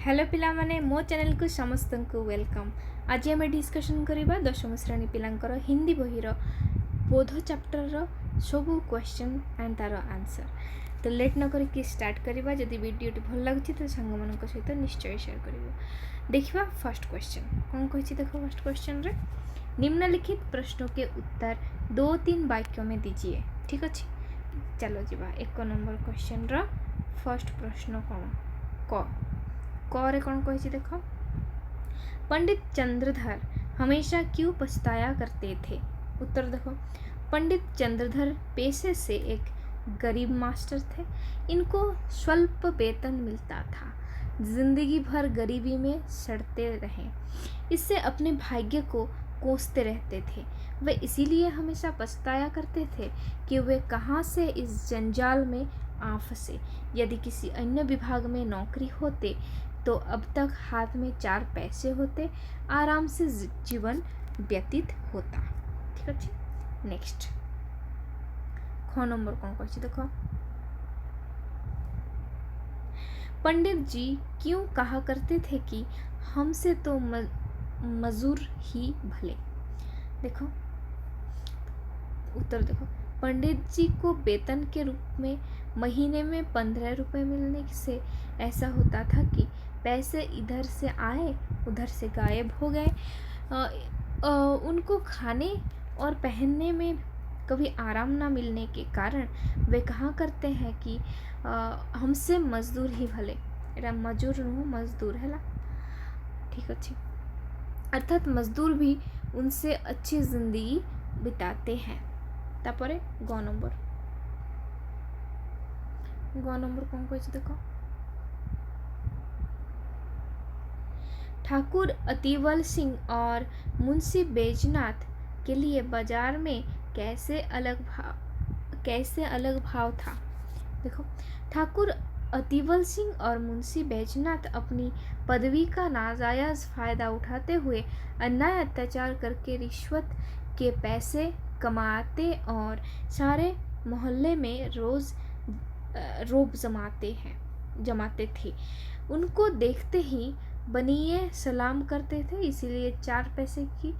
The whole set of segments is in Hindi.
हेलो पिलामाने मो चैनल को समस्त को वेलकम। आज आम डिस्कसन करवा दशम श्रेणी पिलांकर हिंदी बहिर बोध चैप्टर सबू क्वेश्चन एंड तार आंसर। तो लेट न करके स्टार्ट करवा। जदि वीडियो भल लगे तो सांग मान सहित निश्चय शेयर कर। देखा फर्स्ट क्वेश्चन कौन कही देख। फर्स्ट क्वेश्चन रे निम्नलिखित प्रश्नों के उत्तर 2-3 वाक्यों में दीजिए। ठीक अच्छे, चलो जी। 1 नंबर क्वेश्चन रा फर्स्ट प्रश्न कौन क कौन कही देख। पंडित चंद्रधर हमेशा क्यों पछताया करते थे। उत्तर देखो। पंडित चंद्रधर पेशे से एक गरीब मास्टर थे। इनको स्वल्प वेतन मिलता था। जिंदगी भर गरीबी में सड़ते रहे। इससे अपने भाग्य को कोसते रहते थे। वे इसीलिए हमेशा पछताया करते थे कि वे कहाँ से इस जंजाल में आ फंसे। यदि किसी अन्य विभाग में नौकरी होते तो अब तक हाथ में 4 पैसे होते, आराम से जीवन व्यतीत होता। ठीक अच्छे, नेक्स्ट ख नंबर कौन कही देखो। पंडित जी क्यों कहा करते थे कि हमसे तो मजूर ही भले। देखो उत्तर देखो। पंडित जी को वेतन के रूप में महीने में 15 रुपये मिलने से ऐसा होता था कि पैसे इधर से आए उधर से गायब हो गए। उनको खाने और पहनने में कभी आराम ना मिलने के कारण वे कहा करते हैं कि हमसे मजदूर ही भले। एरा मजूर नु मजदूर है ला। ठीक अच्छे, अर्थात मजदूर भी उनसे अच्छी जिंदगी बिताते हैं। तापरे ग नंबर कौन कही देखो। ठाकुर अतिवल सिंह और मुंशी बैजनाथ के लिए बाजार में कैसे अलग भाव था। देखो, ठाकुर अतिवल सिंह और मुंशी बैजनाथ अपनी पदवी का नाजायज फायदा उठाते हुए अन्याय अत्याचार करके रिश्वत के पैसे कमाते और सारे मोहल्ले में रोज रोब जमाते थे। उनको देखते ही बनिए सलाम करते थे। इसीलिए 4 पैसे की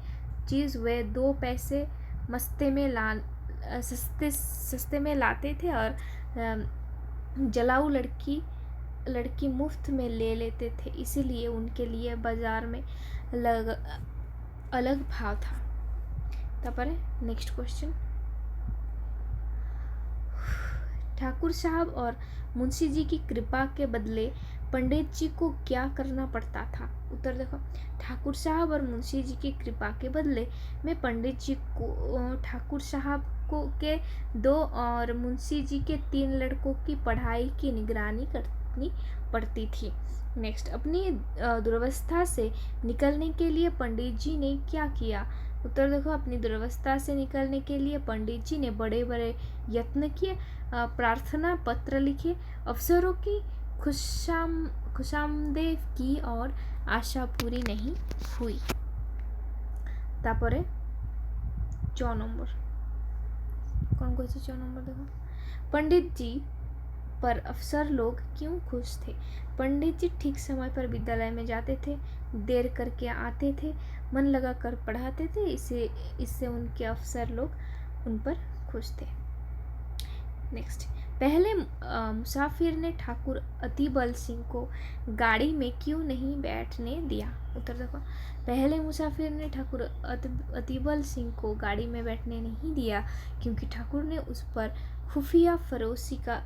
चीज़ वे 2 पैसे सस्ते में लाते थे और जलाऊ लड़की मुफ्त में ले लेते थे। इसीलिए उनके लिए बाजार में अलग भाव था। तापरे नेक्स्ट क्वेश्चन। ठाकुर साहब और मुंशी जी की कृपा के बदले पंडित जी को क्या करना पड़ता था। उत्तर देखो। ठाकुर साहब और मुंशी जी की कृपा के बदले में पंडित जी को ठाकुर साहब के 2 और मुंशी जी के 3 लड़कों की पढ़ाई की निगरानी करनी पड़ती थी। नेक्स्ट, अपनी दुर्वस्था से निकलने के लिए पंडित जी ने क्या किया। उत्तर देखो। अपनी दुर्वस्था से निकलने के लिए पंडित जी ने बड़े बड़े यत्न किए, प्रार्थना पत्र लिखे, अफसरों की खुशामदेद की और आशा पूरी नहीं हुई। तापरे 4 नंबर कौन कही 4 नंबर देखो। पंडित जी पर अफसर लोग क्यों खुश थे। पंडित जी ठीक समय पर विद्यालय में जाते थे, देर करके आते थे, मन लगा कर पढ़ाते थे। इससे उनके अफसर लोग उन पर खुश थे। नेक्स्ट, पहले मुसाफिर ने ठाकुर अतिबल सिंह को गाड़ी में क्यों नहीं बैठने दिया। उत्तर देखो। पहले मुसाफिर ने ठाकुर अतिबल सिंह को गाड़ी में बैठने नहीं दिया क्योंकि ठाकुर ने उस पर खुफिया फरोशी का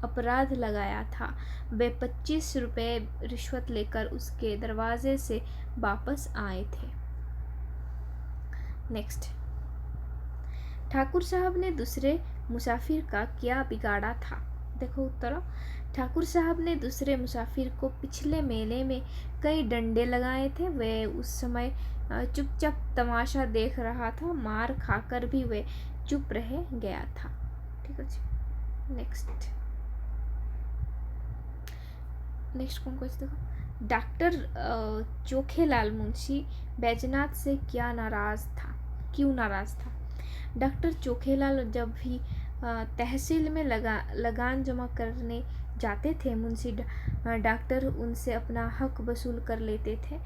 अपराध लगाया था। वे 25 रुपये रिश्वत लेकर उसके दरवाजे से वापस आए थे। नेक्स्ट, ठाकुर साहब ने दूसरे मुसाफिर का क्या बिगाड़ा था। देखो उत्तर। ठाकुर साहब ने दूसरे मुसाफिर को पिछले मेले में कई डंडे लगाए थे। वे उस समय चुपचाप तमाशा देख रहा था। मार खाकर भी वे चुप रह गया था। ठीक है। नेक्स्ट कौन कही देखो। डॉक्टर चोखेलाल मुंशी बैजनाथ से क्यों नाराज था। डॉक्टर चोखेलाल जब भी तहसील में लगान जमा करने जाते थे, मुंशी डॉक्टर उनसे अपना हक वसूल कर लेते थे।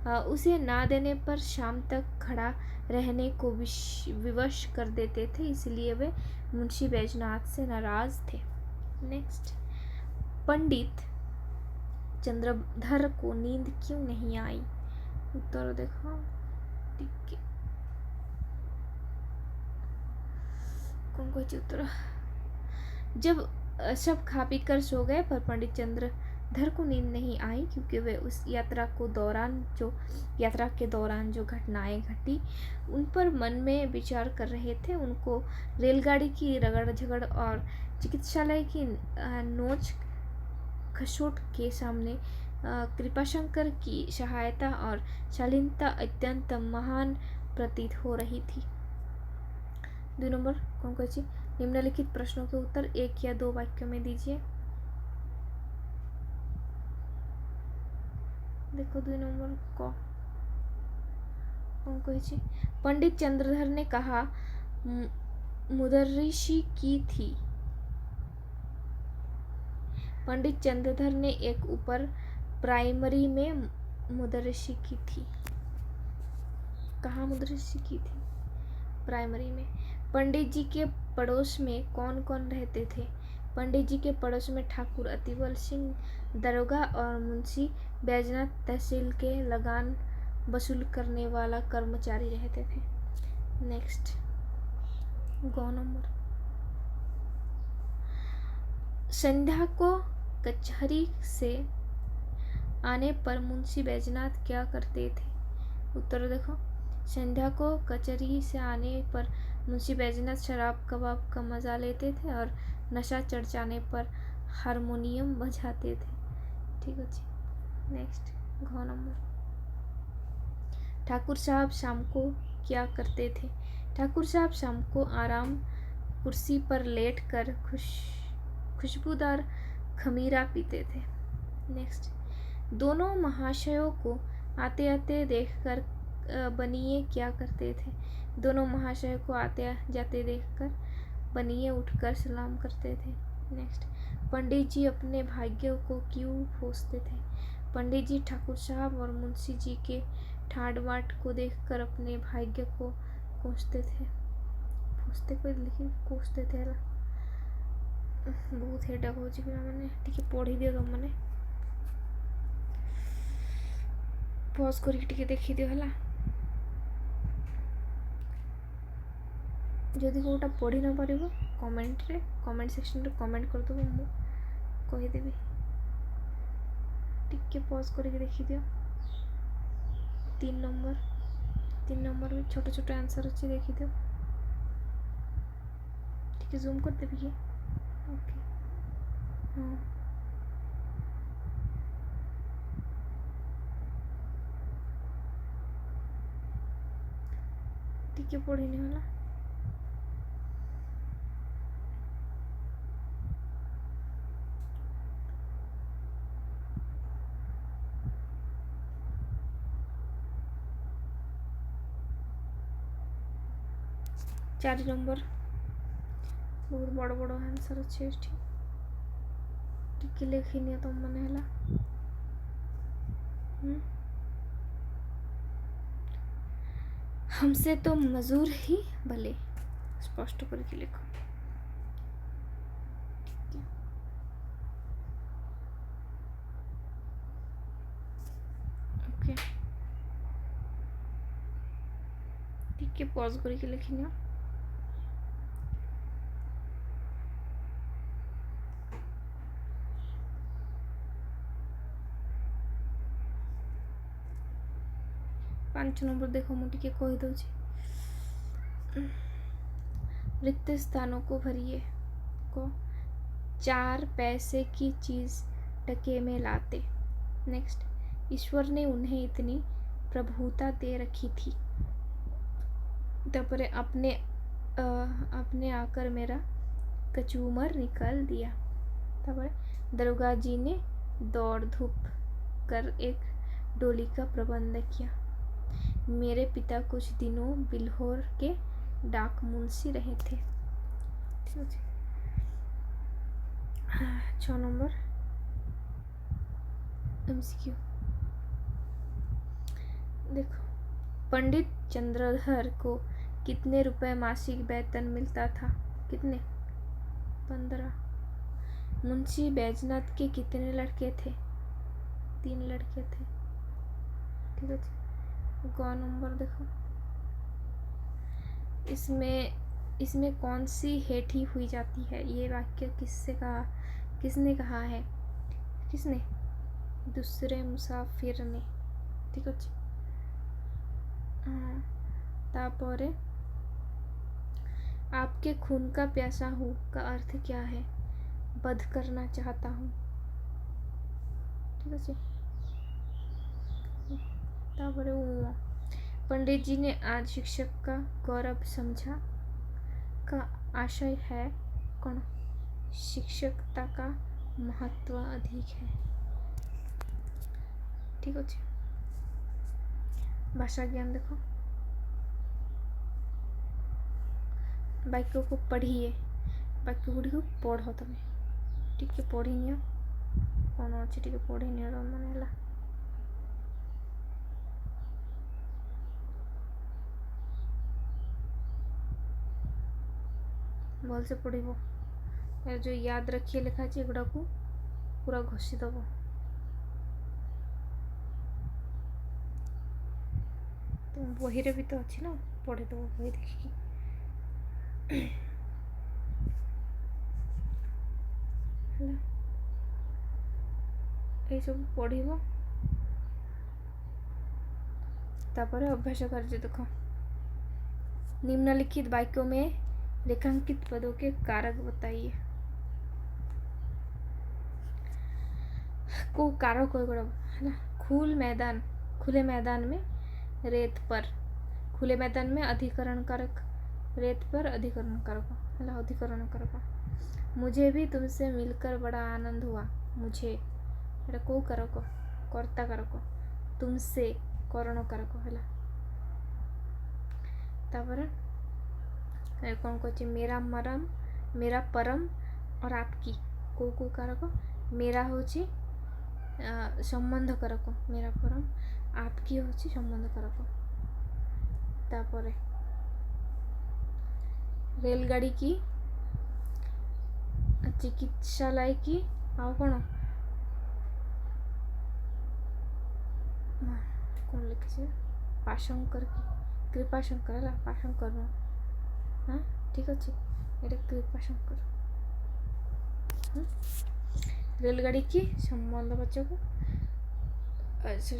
उसे ना देने पर शाम तक खड़ा रहने को विवश कर देते थे, इसलिए वे मुंशी बैजनाथ से नाराज थे। नेक्स्ट, पंडित चंद्रधर को नींद क्यों नहीं आई? उत्तर देखो, ठीक है, कौन कोई उत्तर। जब सब खा पी कर सो गए, पर पंडित चंद्रधर को नींद नहीं आई, क्योंकि वे उस यात्रा के दौरान जो घटनाएं घटी उन पर मन में विचार कर रहे थे। उनको रेलगाड़ी की रगड़ झगड़ और चिकित्सालय की नोच खसोट के सामने कृपाशंकर की सहायता और शालीनता अत्यंत महान प्रतीत हो रही थी। 2 नंबर कौन कौन सी? निम्नलिखित प्रश्नों के उत्तर 1 या 2 वाक्यों में दीजिए। देखो 2 नंबर को कौन कौन? पंडित चंद्रधर ने कहा मुदर्रिसी की थी। पंडित चंद्रधर ने एक ऊपर प्राइमरी में मुदर्रिसी की थी। कहाँ मुदर्रिसी की थी? प्राइमरी में। पंडित जी के पड़ोस में कौन कौन रहते थे? पंडित जी के पड़ोस में ठाकुर अतिबल सिंह दरोगा और मुंशी बैजनाथ तहसील के लगान वसूल करने वाला कर्मचारी रहते थे। नेक्स्ट, गौ नंबर। संध्या को कचहरी से आने पर मुंशी बैजनाथ क्या करते थे? उत्तर देखो, संध्या को कचहरी से आने पर मुंशी बैजनाथ शराब कबाब का मजा लेते थे और नशा चढ़ जाने पर हारमोनियम बजाते थे। ठीक है जी। नेक्स्ट, घ नंबर। ठाकुर साहब शाम को क्या करते थे? ठाकुर साहब शाम को आराम कुर्सी पर लेट कर खुशबूदार खमीरा पीते थे। नेक्स्ट, दोनों महाशयों को आते आते देखकर बनिए क्या करते थे? दोनों महाशयों को आते जाते देखकर बनिए उठकर सलाम करते थे। नेक्स्ट, पंडित जी अपने भाग्य को क्यों कोसते थे? पंडित जी ठाकुर साहब और मुंशी जी के ठाट बाट को देखकर अपने भाग्य को कोसते थे। कोसते थे बहुत हेडक हो मैंने टिके पढ़ी दियो तुम मैंने पॉज करके देखी दियो है। जदि कोटा पढ़ी न पार कमेंट सेक्शन रे कमेंट करदेव मु कहीदेवी। टिके पॉज करके देखी दियो। 3 नंबर भी छोटे छोटे आंसर अच्छी देखी दियो। टिके जूम कर देवी कि ओके। हाँ, टिके पढ़ी नहीं होला। चार नंबर बहुत बड़ बड़ आंसर अच्छे टिके लिखिनी तुम मैंने है। हमसे तो मजूर ही भले स्पष्ट करके लिखो। ओके, ठीक है, पॉज करके लिखिनी। 5 नंबर देखो मुझे कहीदे रिक्त स्थानों को भरिए को 4 पैसे की चीज टके में लाते। नेक्स्ट, ईश्वर ने उन्हें इतनी प्रभुता दे रखी थी तब अपने आकर मेरा कचूमर निकाल दिया। तब दरोगा जी ने दौड़ धूप कर एक डोली का प्रबंध किया। मेरे पिता कुछ दिनों बिल्हौर के डाक मुंशी रहे थे। 6 नंबर MCQ। देखो, पंडित चंद्रधर को कितने रुपए मासिक वेतन मिलता था? कितने? 15। मुंशी बैजनाथ के कितने लड़के थे? 3 लड़के थे। ठीक है, ग नंबर देखो, इसमें कौन सी हेठी हुई जाती है? ये वाक्य किसने कहा है? किसने? दूसरे मुसाफिर ने। ठीक है। हाँ, तापरे आपके खून का प्यासा हूँ का अर्थ क्या है? वध करना चाहता हूँ। ठीक है। तापरे पंडित जी ने आज शिक्षक का गौरव समझा का आशय है कौन? शिक्षकता का महत्व अधिक है। ठीक है। भाषा ज्ञान देखो, वाक्य को पढ़िए, वाक्य गुड़ी को पढ़ तुम टिके पढ़ी नियो कौन अच्छे टिके पढ़ी नियो मन है। भल से पढ़ो, जो याद रखिए लिखा है एगुड़ा को पूरा घोषी दब। तुम बही भी तो अच्छी ना, पढ़ीदब बही देखिकी। ये सब पढ़ो। तापर अभ्यास कार्य देखो, निम्नलिखित वाक्यों में रेखांकित पदों के कारक बताइए। को कारक है ना, खुले मैदान में रेत पर, खुले मैदान में अधिकरण कारक, रेत पर अधिकरण कारक है ना, अधिकरण कारक। मुझे भी तुमसे मिलकर बड़ा आनंद हुआ। मुझे को कारक, कर्ता कारक, तुमसे करण कारक है। तापर कौन कह मेरा परम और आपकी को कारक, मेरा होची संबंध कारक, मेरा परम, आपकी होची संबंध कारक। तापर रेलगाड़ी की, चिकित्सालय की, आ कौन कौन लिखे पाशंकर की, कृपाशंकर है, पाशंकर न। हाँ ठीक अच्छे, ये कृपाशंकर। रेलगाड़ी की संबंधवाचक,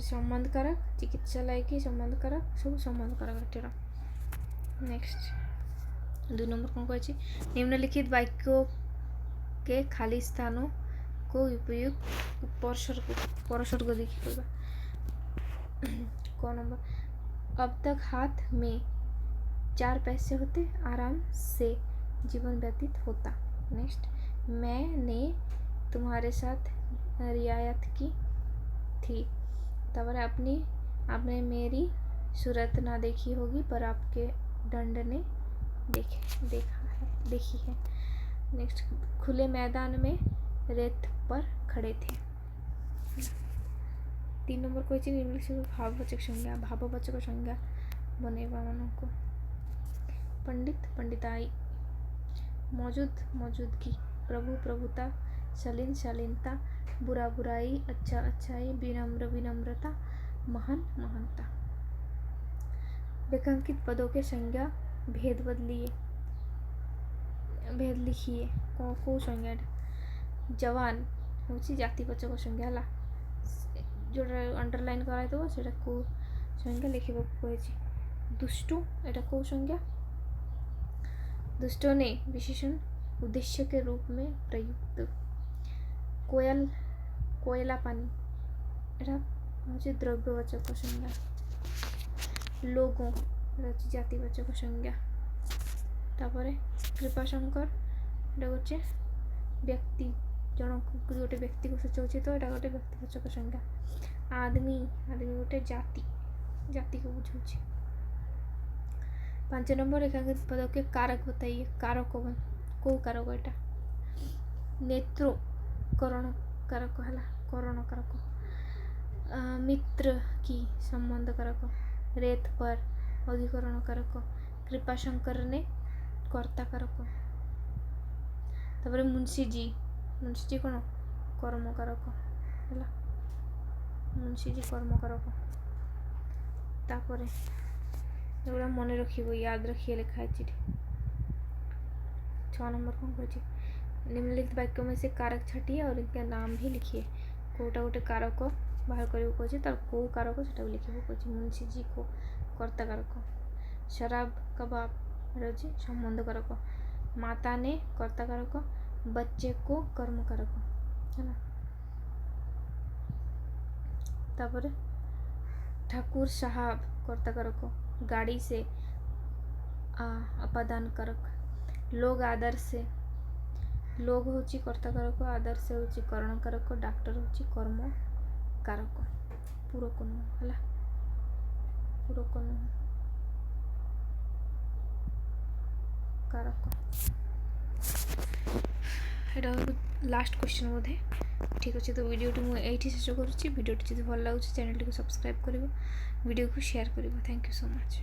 संबंध कारक, चिकित्सालय की संबंध कारक, सब संबंध कारक। नेक्स्ट 2 नंबर कौन कहे, निम्नलिखित वाक्यों के खाली स्थानों को उपयुक्त उपसर्ग देखिएगा। कौन नंबर, अब तक हाथ में 4 पैसे होते, आराम से जीवन व्यतीत होता। नेक्स्ट, मैंने तुम्हारे साथ रियायत की थी। तब आपने मेरी सूरत ना देखी होगी, पर आपके दंड ने देखी है। नेक्स्ट, खुले मैदान में रेत पर खड़े थे। 3 नंबर कोई चीज इंग्लिश में भाववाचक संज्ञा बनेगा मानों को। पंडित पंडिताई, मौजूदगी, प्रभु प्रभुता, शालीन शालीनता, बुरा बुराई, अच्छा अच्छाई, विनम्र विनम्रता, महान महानता। रेखांकित पदों के संज्ञा भेद लिखिए। को संज्ञा जवान होची जातिवाचक संज्ञा है, जो अंडरलाइन कराई दो से को संज्ञा लिखा कही। दुष्टो एटा को संज्ञा, दुष्टों ने विशेषण उद्देश्य के रूप में प्रयुक्त। कोयला पानी एटा होची द्रव्यवाचक संज्ञा। लोगों एटा जातिवाचक संज्ञा। तापरे कृपाशंकर एटा होची व्यक्ति, जनक गोटे व्यक्ति को सूचाऊँ तो एटा गोटे व्यक्तिवाचक संज्ञा। आदमी गोटे जाति को बुझाऊँ। 5 नंबर रेखांकित पदों के कारक बताइए। कारक को कारक एटा नेत्रो करण कारक है करण कारक। मित्र की संबंध कारक। रेत पर अधिकरण कारक। कृपाशंकर ने कर्ता कारक। तापर मुंशी जी कौन कर्म कारक है मुंशी जी कर्म कारक। तापर एगुड़ा मन रखिए याद रखिए लिखा है 6 नंबर कौन कहती निम्नलिखित वाक्य में से कारक छाटिए और इनका नाम भी लिखिए। कोटा गोटे कारक बाहर करने कहे तार कौ कारक से लिखे कहे मुंशी जी को कर्ता कारक। शराब का बाप रही संबंध कारक। माता ने कर्ता कारक। बच्चे को कर्म कारक है। तापर ठाकुर साहब कर्ता कारक। गाड़ी से अपादान कारक। लोग आदर से लोग होची कर्ता कारक। आदर से होची करण कारक। डॉक्टर होची कर्म कारक। पूरक नुह है पूरक नुह कारक। एटा लास्ट क्वेश्चन बोधे ठीक अच्छे। तो वीडियो मुझे शेष करुँची। वीडियो जब भल लगे चैनल को सब्सक्राइब कर वीडियो को शेयर कर। Thank you so much.